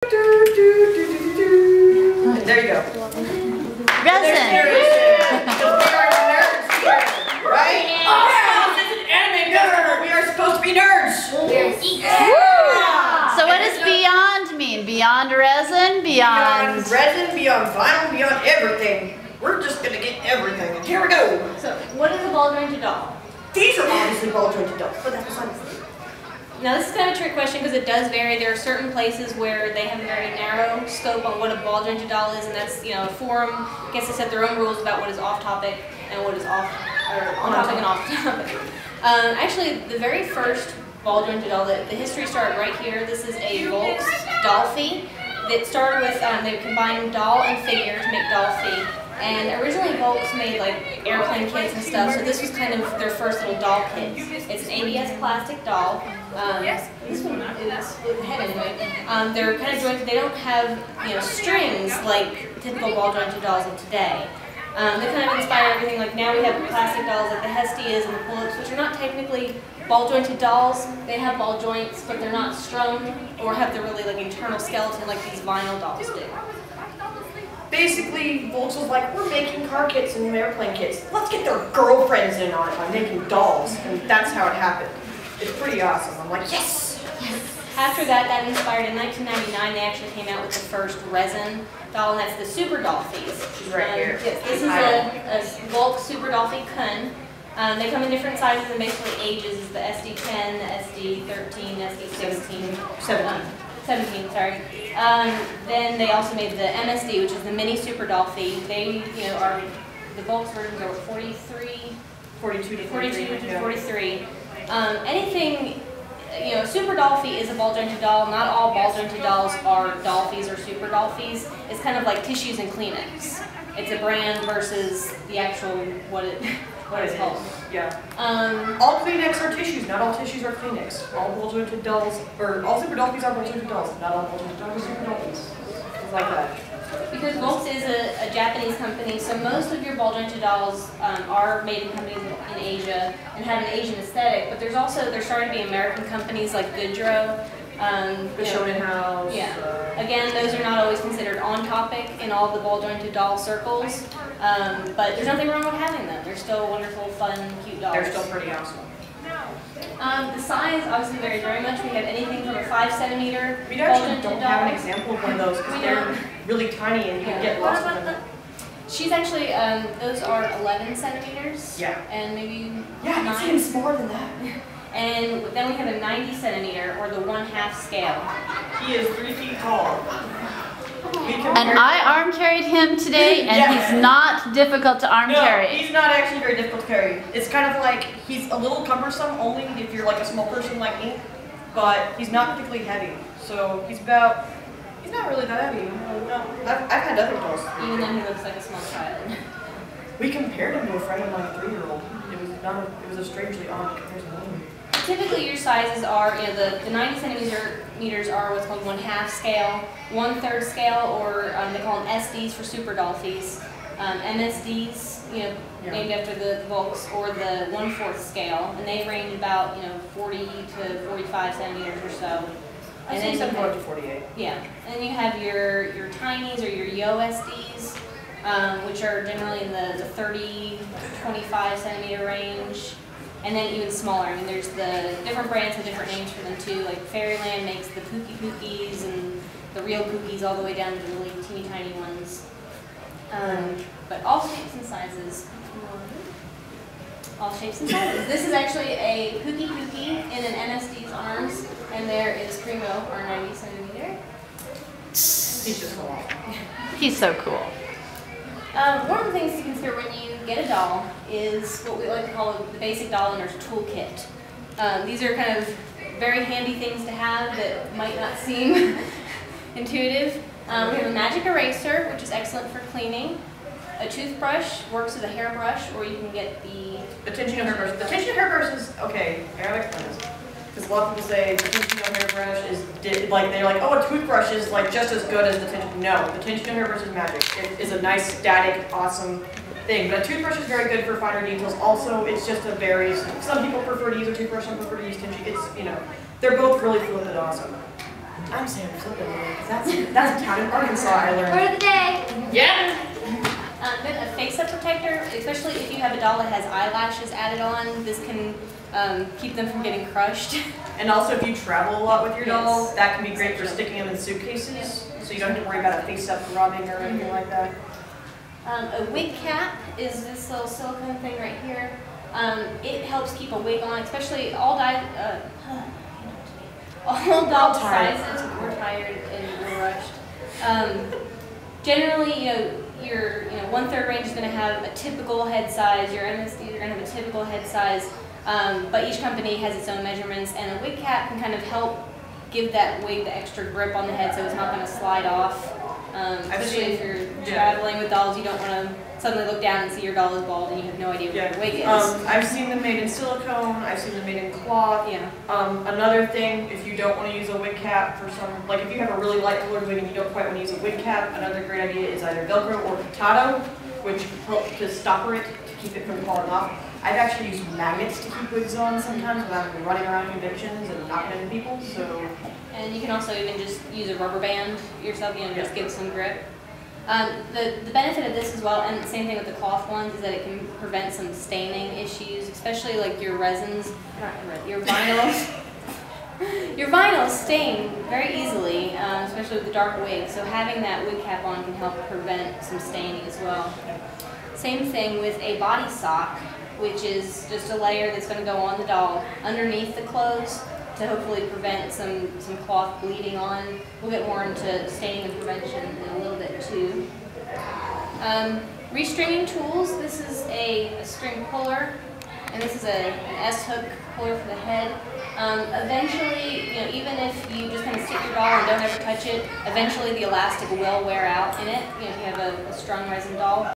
There you go. Resin. Right? Oh, this is an anime nerd. We are supposed to be nerds. Yeah. So what does beyond mean? Beyond resin? Beyond resin, beyond vinyl, beyond everything. We're just gonna get everything. And here we go. So, what is a ball jointed doll? These are obviously ball jointed dolls, but that's beside the point. Now this is kind of a trick question because it does vary. There are certain places where they have a very narrow scope on what a ball jointed doll is, and that's, you know, a forum gets to set their own rules about what is off topic and what is on topic and off topic. Actually, the very first ball jointed doll, the history started right here. This is a Volks Dolphy that started with, they combined doll and figure to make Dolphy. And originally Volks made like airplane kits and stuff, so this was kind of their first little doll kit. It's an ABS plastic doll. This one is with the head anyway. They're kind of jointed. They don't have, you know, strings like typical ball jointed dolls of today. They kind of inspire everything. Like now we have plastic dolls like the Hestias and the pull-ups, which are not technically ball jointed dolls. They have ball joints, but they're not strung or have the really like internal skeleton like these vinyl dolls do. Basically, Volks was like, we're making car kits and airplane kits. Let's get their girlfriends in on it by making dolls. And that's how it happened. It's pretty awesome. I'm like, yes! After that inspired, in 1999, they actually came out with the first resin doll, and that's the Super Dolphys. She's right here. Yes, this is a Volks Super Dolphy Kun. They come in different sizes and basically ages. Is the SD10, the SD13, SD16, 17, sorry. Then they also made the MSD, which is the mini Super Dolphy. They, you know, are the Volks versions are 42 to 43. Anything, you know, Super Dolphy is a ball jointed doll. Not all ball jointed dolls are Dolphys or Super Dolphys. It's kind of like tissues and Kleenex. It's a brand versus the actual what it's called. Yeah. All Kleenex are tissues. Not all tissues are Kleenex. All ball jointed dolls, or all Super Dolphys are ball jointed dolls. Not all ball jointed dolls are Super Dolphys. It's like that. Because Volks is a Japanese company, so most of your ball jointed dolls are made in companies in Asia and have an Asian aesthetic. But there's starting to be American companies like Goodrow. The Shonen House. Yeah. Again, those are not always considered on topic in all the ball jointed doll circles, but there's nothing wrong with having them. They're still wonderful, fun, cute dolls. They're still pretty awesome. The size obviously varies very much. We have anything from a 5 centimeter. We actually don't have an example of one of those because they're really tiny and you can get lost in them. She's actually, those are 11 centimeters. Yeah. And maybe 9. It's even smaller than that. And then we have a 90 centimeter, or the 1/2 scale. He is 3 feet tall. And I arm carried him today, and he's not difficult to arm carry. He's not actually very difficult to carry. It's kind of like, he's a little cumbersome only if you're like a small person like me, but he's not particularly heavy. So he's not really that heavy. No, I've had other dolls. Even though he looks like a small child. We compared him to a friend of mine, a 3-year-old. It was a strangely odd comparison. Typically your sizes are, you know, the 90 centimeters are what's called 1/2 scale, 1/3 scale, or they call them SDs for Super Dolphys, MSDs, you know, named after the Volks, or the 1/4 scale, and they range about, you know, 40 to 45 centimeters or so. And then some go up to 48. Yeah, and then you have your tinies or your Yo SDs, which are generally in the 30 to 25 centimeter range. And then even smaller. I mean, there's the different brands have different names for them too. Like Fairyland makes the Pookies and the real Pookies all the way down to the really teeny tiny ones. But all shapes and sizes. All shapes and sizes. This is actually a Pookie in an MSD's arms, and there is Primo, our 90 centimeter. He's just cool. He's so cool. One of the things to consider when you get a doll is what we like to call the basic doll owner's toolkit. These are kind of very handy things to have that might not seem intuitive. We have a magic eraser, which is excellent for cleaning. A toothbrush works with a hairbrush, or you can get the Tenshi hairbrush. The Tenshi hairbrush is, okay, I gotta explain this. Because a lot of people say the Tenshi hairbrush is, like, they're like, oh, a toothbrush is like just as good as the Tenshi. No, the Tenshi hairbrush is magic. It is a nice, static, awesome thing. But a toothbrush is very good for finer details. Also, it's just a very, some people prefer to use a toothbrush, some prefer to use Tenshi. It's, you know, they're both really fluid and awesome. I'm saying flipping because that's a town in Arkansas I learned. Word of the day. Yeah. Then a face-up protector, especially if you have a doll that has eyelashes added on, this can keep them from getting crushed. And also if you travel a lot with your doll, Yes. that can be great for sticking them in suitcases, so you don't have to worry about a face-up rubbing or anything like that. A wig cap is this little silicone thing right here. It helps keep a wig on, especially all doll sizes. We're tired and we're rushed. Generally, your 1/3 range is going to have a typical head size. Your MSD are going to have a typical head size, but each company has its own measurements, and a wig cap can kind of help give that wig the extra grip on the head, so it's not going to slide off. Especially if you're traveling with dolls, you don't want to suddenly look down and see your doll is bald and you have no idea where your wig is. I've seen them made in silicone, I've seen them made in cloth. Yeah. Another thing, if you don't want to use a wig cap for some, like if you have a really light colored wig and you don't quite want to use a wig cap, another great idea is either Velcro or potato, which help to stopper it, to keep it from falling off. I've actually used magnets to keep wigs on sometimes without running around conventions and knocking into people, so. And you can also even just use a rubber band yourself, just give some grip. The benefit of this as well, and the same thing with the cloth ones, is that it can prevent some staining issues, especially like your resins, your vinyls. Your vinyls stain very easily, especially with the dark wig, so having that wig cap on can help prevent some staining as well. Same thing with a body sock, which is just a layer that's going to go on the doll underneath the clothes to hopefully prevent some cloth bleeding on. We'll get more into staining and prevention in a little bit too. Restringing tools, this is a string puller, and this is an S-hook puller for the head. Eventually, even if you just kind of stick your doll and don't ever touch it, eventually the elastic will wear out in it, if you have a strung resin doll.